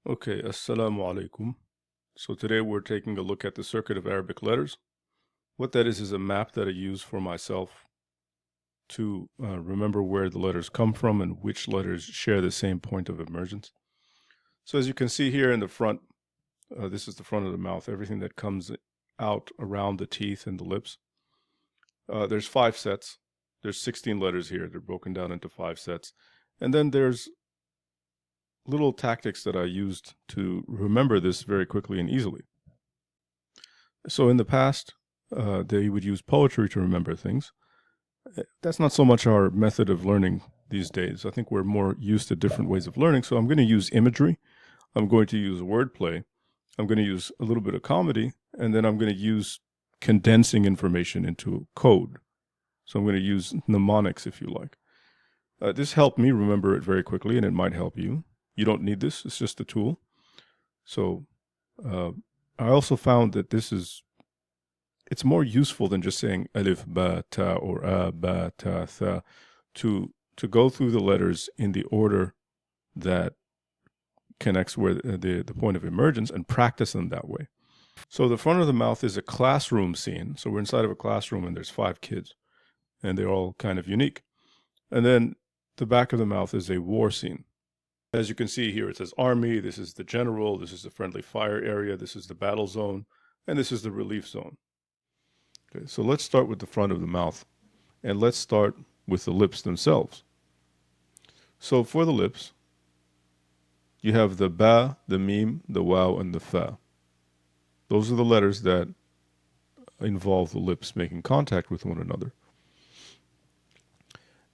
Okay, Assalamu alaikum. So today we're taking a look at the circuit of Arabic letters. What that is a map that I use for myself to remember where the letters come from and which letters share the same point of emergence. So as you can see here in the front, this is the front of the mouth, everything that comes out around the teeth and the lips. There's 5 sets. There's 16 letters here. They're broken down into 5 sets. And then there's little tactics that I used to remember this very quickly and easily. So in the past, they would use poetry to remember things. That's not so much our method of learning these days. I think we're more used to different ways of learning. So I'm going to use imagery. I'm going to use wordplay. I'm going to use a little bit of comedy. And then I'm going to use condensing information into code. So I'm going to use mnemonics, if you like. This helped me remember it very quickly, and it might help you. You don't need this. It's just a tool. So I also found that it's more useful than just saying alif, ba, ta, or a, ba, ta, tha, to go through the letters in the order that connects where the point of emergence and practice them that way. So the front of the mouth is a classroom scene. So we're inside of a classroom and there's 5 kids and they're all kind of unique. And then the back of the mouth is a war scene. As you can see here, it says army, this is the general, this is the friendly fire area, this is the battle zone, and this is the relief zone. Okay, so let's start with the front of the mouth, and let's start with the lips themselves. So for the lips, you have the ba, the mim, the waw, and the fa. Those are the letters that involve the lips making contact with one another.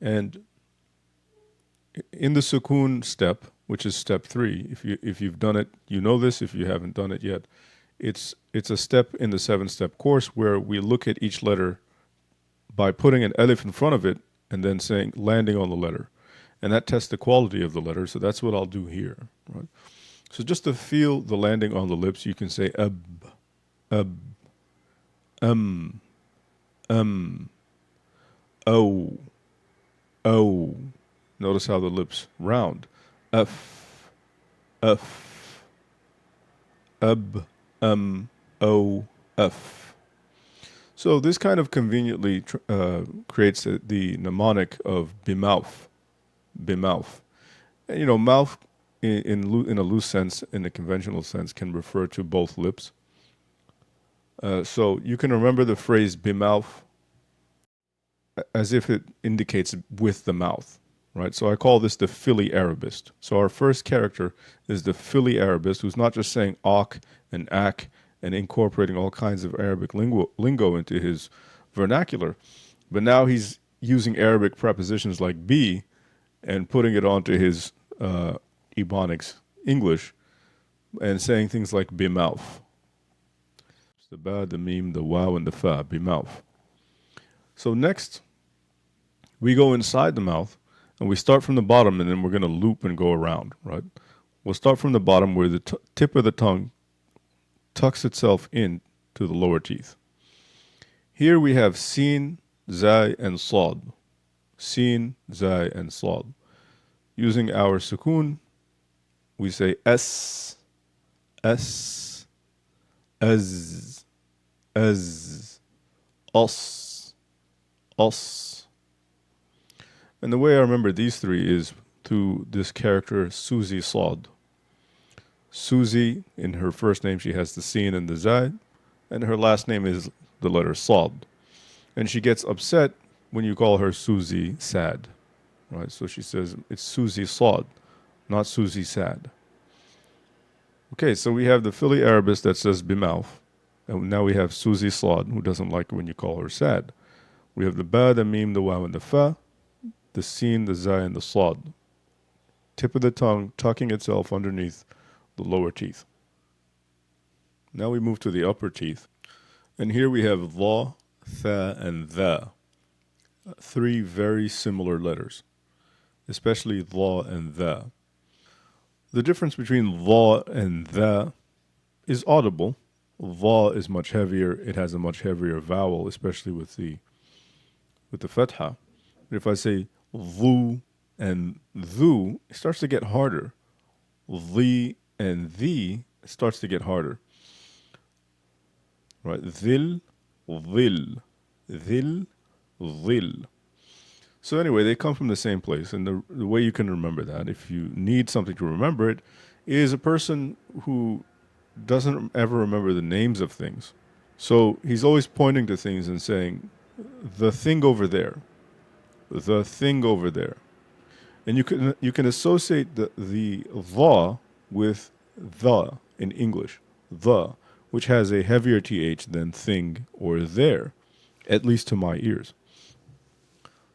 And in the sukoon step, which is step 3, if you've done it, you know this. If you haven't done it yet, it's a step in the 7-step course where we look at each letter by putting an alif in front of it and then saying landing on the letter, and that tests the quality of the letter. So that's what I'll do here. Right. So just to feel the landing on the lips, you can say ab, um, oh, oh. Notice how the lips round. F, f, ab, o, f. So this kind of conveniently creates the mnemonic of bimouth, bimouth. And, you know, mouth in a loose sense, in a conventional sense, can refer to both lips. So you can remember the phrase bimouth as if it indicates with the mouth. Right, so I call this the Philly Arabist. So our first character is the Philly Arabist, who's not just saying ak and ak and incorporating all kinds of Arabic lingo into his vernacular, but now he's using Arabic prepositions like be and putting it onto his Ebonics English and saying things like bimouth. It's the ba, the mim, the waw, and the fa, bimouth. So next, we go inside the mouth. And we start from the bottom, and then we're going to loop and go around, right? We'll start from the bottom where the tip of the tongue tucks itself in to the lower teeth. Here we have sin, zai, and sad. Sin, zai, and sad. Using our sukoon, we say s, as, us, us. And the way I remember these 3 is through this character, Susie Sad. Susie, in her first name, she has the sin and the zai, and her last name is the letter Sad. And she gets upset when you call her Susie Sad. Right? So she says, it's Susie Sad, not Susie Sad. Okay, so we have the Philly Arabist that says bimouth. And now we have Susie Sad, who doesn't like it when you call her sad. We have the ba, the mim, the waw, and the fa. The sin, the zai, and the sad. Tip of the tongue tucking itself underneath the lower teeth. Now we move to the upper teeth. And here we have la, tha, and tha. 3 very similar letters, especially la and tha. The difference between la and tha is audible. La is much heavier. It has a much heavier vowel, especially with the fatha. But if I say vu and thu, it starts to get harder. The and the starts to get harder, right? Dhil, dhil, dhil, dhil. So anyway, they come from the same place, and the way you can remember that, if you need something to remember it, is a person who doesn't ever remember the names of things. So he's always pointing to things and saying, the thing over there, the thing over there. And you can associate the with the in English, the, which has a heavier th than thing or there, at least to my ears.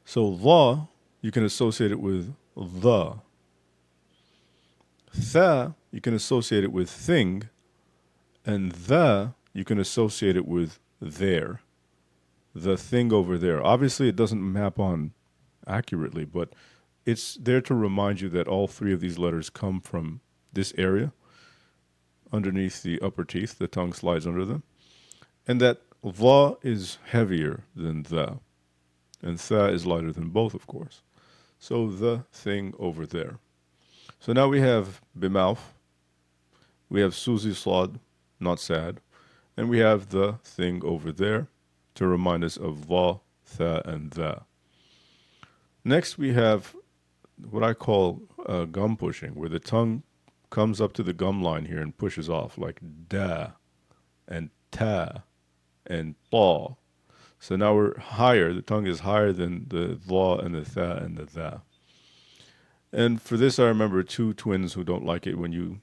So the, you can associate it with the. Tha, you can associate it with thing, and the, you can associate it with there. The thing over there. Obviously, it doesn't map on accurately, but it's there to remind you that all three of these letters come from this area underneath the upper teeth. The tongue slides under them. And that the is heavier than the, and tha is lighter than both, of course. So the thing over there. So now we have bimouth, we have Susie Slod, not sad, and we have the thing over there to remind us of the, tha, and the. Next, we have what I call gum pushing, where the tongue comes up to the gum line here and pushes off, like da and ta and ta. So now we're higher. The tongue is higher than the la and the tha and the tha. And for this, I remember two twins who don't like it when you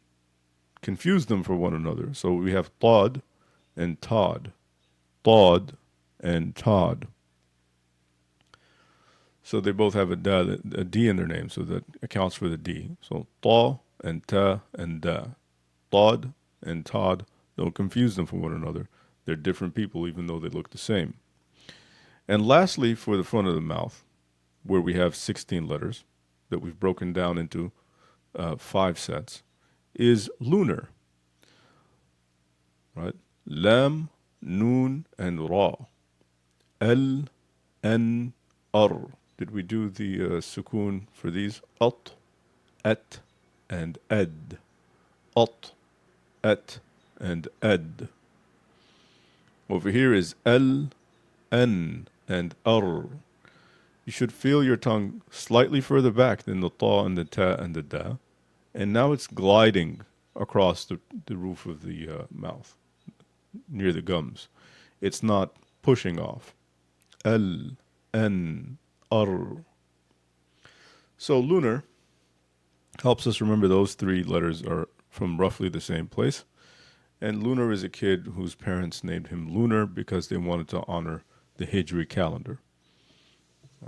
confuse them for one another. So we have Tod and Todd. Tod and Todd. So they both have a D in their name, so that accounts for the D. So Ta and Ta and Da. Tod and Todd. Don't confuse them for one another. They're different people, even though they look the same. And lastly, for the front of the mouth, where we have 16 letters that we've broken down into 5 sets, is lunar, right? Lam, Noon, and Ra. L, N, R. Did we do the sukoon for these? At, et, and ed. At, et, and ed. Over here is L, N, and R. You should feel your tongue slightly further back than the ta and the ta and the da. And now it's gliding across the roof of the mouth, near the gums. It's not pushing off. L, N, R. So lunar helps us remember those 3 letters are from roughly the same place. And Lunar is a kid whose parents named him Lunar because they wanted to honor the Hijri calendar.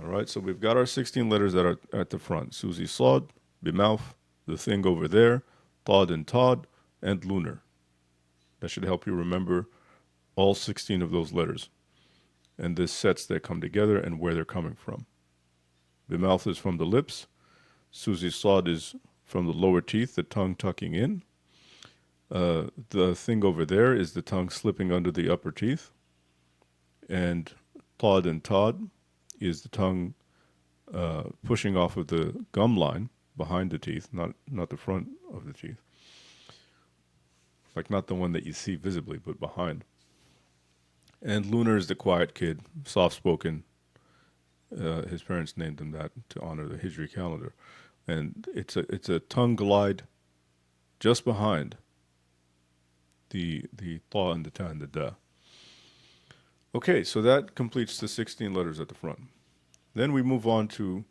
All right, so we've got our 16 letters that are at the front. Susie Sod, Bimouth, the thing over there, Tod and Todd, and Lunar. That should help you remember all 16 of those letters and the sets that come together and where they're coming from. Bimouth is from the lips. Susie Sod is from the lower teeth, the tongue tucking in. The thing over there is the tongue slipping under the upper teeth. And Tod and Todd is the tongue pushing off of the gum line behind the teeth, not the front of the teeth. Like not the one that you see visibly, but behind. And Lunar is the quiet kid, soft-spoken. His parents named him that to honor the Hijri calendar. And it's a tongue glide just behind the ta and the ta and the da. Okay, so that completes the 16 letters at the front. Then we move on to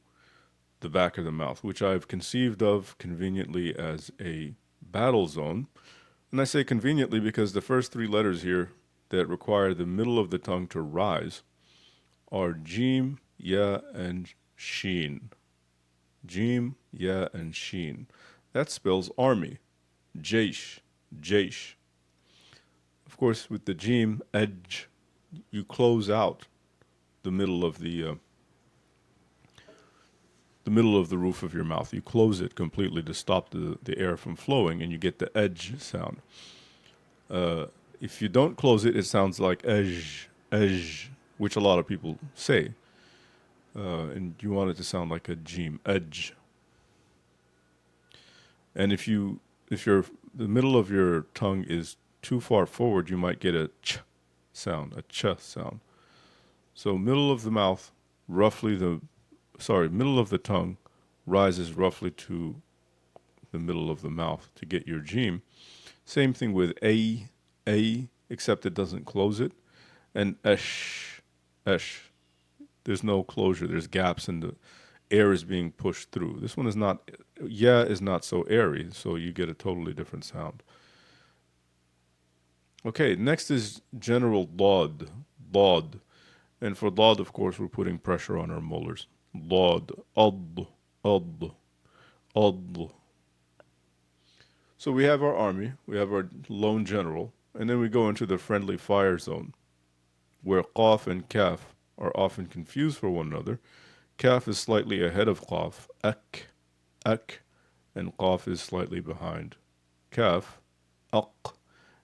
the back of the mouth, which I've conceived of conveniently as a battle zone. And I say conveniently because the first 3 letters here that require the middle of the tongue to rise are Jim, Ya, and Sheen. Jim, Ya, and Sheen. That spells army. Jaish, Jaish. Of course, with the Jim, edge, you close out the middle of the roof of your mouth. You close it completely to stop the air from flowing, and you get the edge sound. If you don't close it, it sounds like edge, edge, which a lot of people say. And you want it to sound like a jim, edge. And if your the middle of your tongue is too far forward, you might get a ch sound, a ch sound. So middle of the mouth, middle of the tongue rises roughly to the middle of the mouth to get your Jim. Same thing with a, except it doesn't close it. And esh. There's no closure. There's gaps and the air is being pushed through. This one is not, is not so airy, so you get a totally different sound. Okay, next is general laud. Laud. And for laud, of course, we're putting pressure on our molars. Laud. Odd. Odd. Odd. So we have our army, we have our lone general, and then we go into the friendly fire zone, where qaf and kaf are often confused for one another. Kaf is slightly ahead of qaf, ak, and qaf is slightly behind kaf, aq,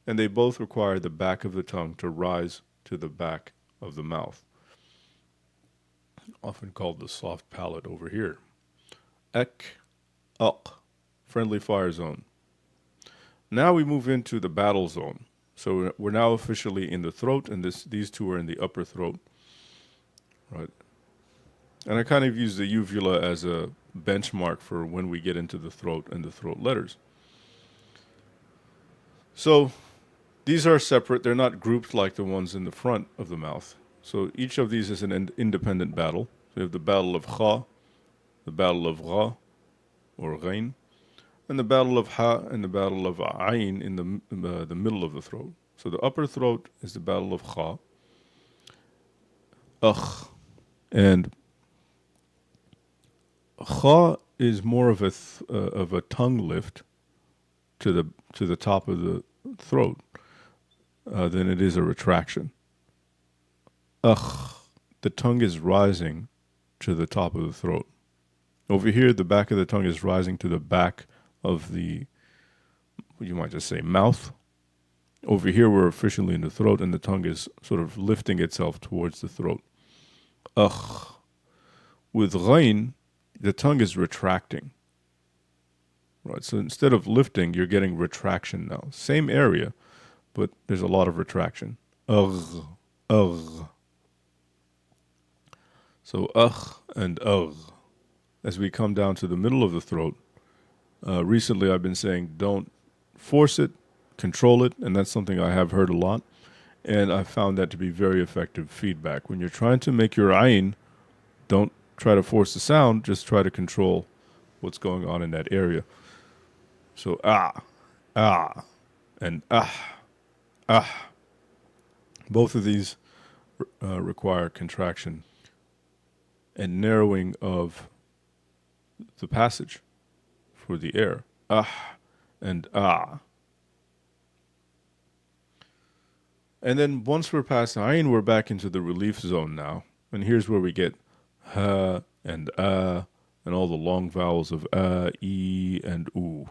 and they both require the back of the tongue to rise to the back of the mouth, often called the soft palate over here. Ek, aq, friendly fire zone. Now we move into the battle zone. So we're now officially in the throat, and these two are in the upper throat, right? And I kind of use the uvula as a benchmark for when we get into the throat and the throat letters. So these are separate. They're not grouped like the ones in the front of the mouth. So each of these is an independent battle. So we have the battle of kha, the battle of gha, or ghain, and the battle of ha and the battle of ayn in the middle of the throat. So the upper throat is the battle of kha, and kha is more of a tongue lift to the top of the throat than it is a retraction. The tongue is rising to the top of the throat. Over here, the back of the tongue is rising to the back of the, you might just say, mouth. Over here, we're officially in the throat, and the tongue is sort of lifting itself towards the throat. With ghain, the tongue is retracting. Right, so instead of lifting, you're getting retraction now. Same area, but there's a lot of retraction. Ugh. So and ugh. As we come down to the middle of the throat, recently I've been saying don't force it, control it, and that's something I have heard a lot. And I found that to be very effective feedback. When you're trying to make your ayn, don't try to force the sound, just try to control what's going on in that area. So and both of these require contraction and narrowing of the passage for the air. And And then once we're past ayn, we're back into the relief zone now. And here's where we get ha and all the long vowels of e, and u.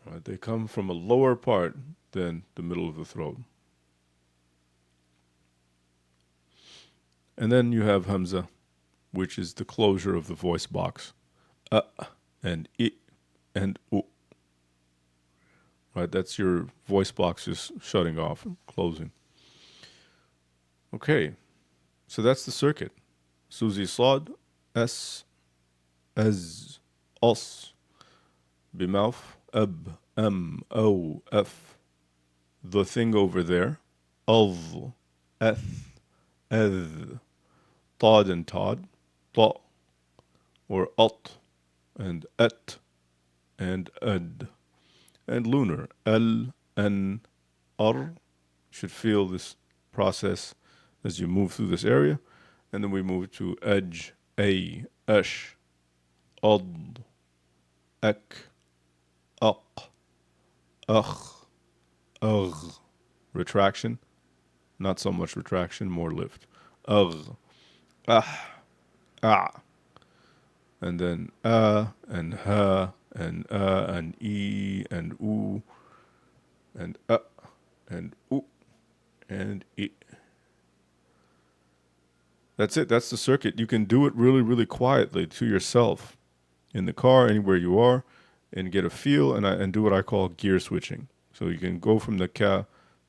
Right, they come from a lower part than the middle of the throat. And then you have hamza, which is the closure of the voice box. And I and U. Right, that's your voice box just shutting off, closing. Okay, so that's the circuit. Suzi Sod, S, Az, Os, Bimouth, Ab, O, F. The thing over there, Of, Eth, Eth. Tod and Tod, Ta, or Ut, and Et, and Ed. And lunar, L, N, R. Should feel this process as you move through this area. And then we move to edge, A, Esh, Od, Ek, Aq, Ugh, Ugh. Retraction. Not so much retraction, more lift. Ugh, and then and ha and e and u and and u and e. That's it. That's the circuit. You can do it really, really quietly to yourself, in the car, anywhere you are, and get a feel and do what I call gear switching. So you can go from the ka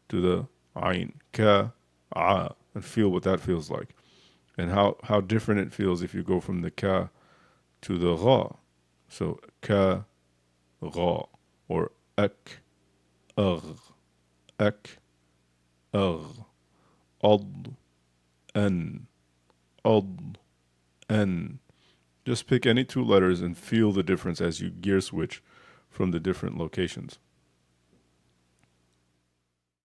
to the ayn, ka, and feel what that feels like. And how different it feels if you go from the ka to the ra. So ka, ra, or ek, ek, ad, ad, n. Just pick any two letters and feel the difference as you gear switch from the different locations.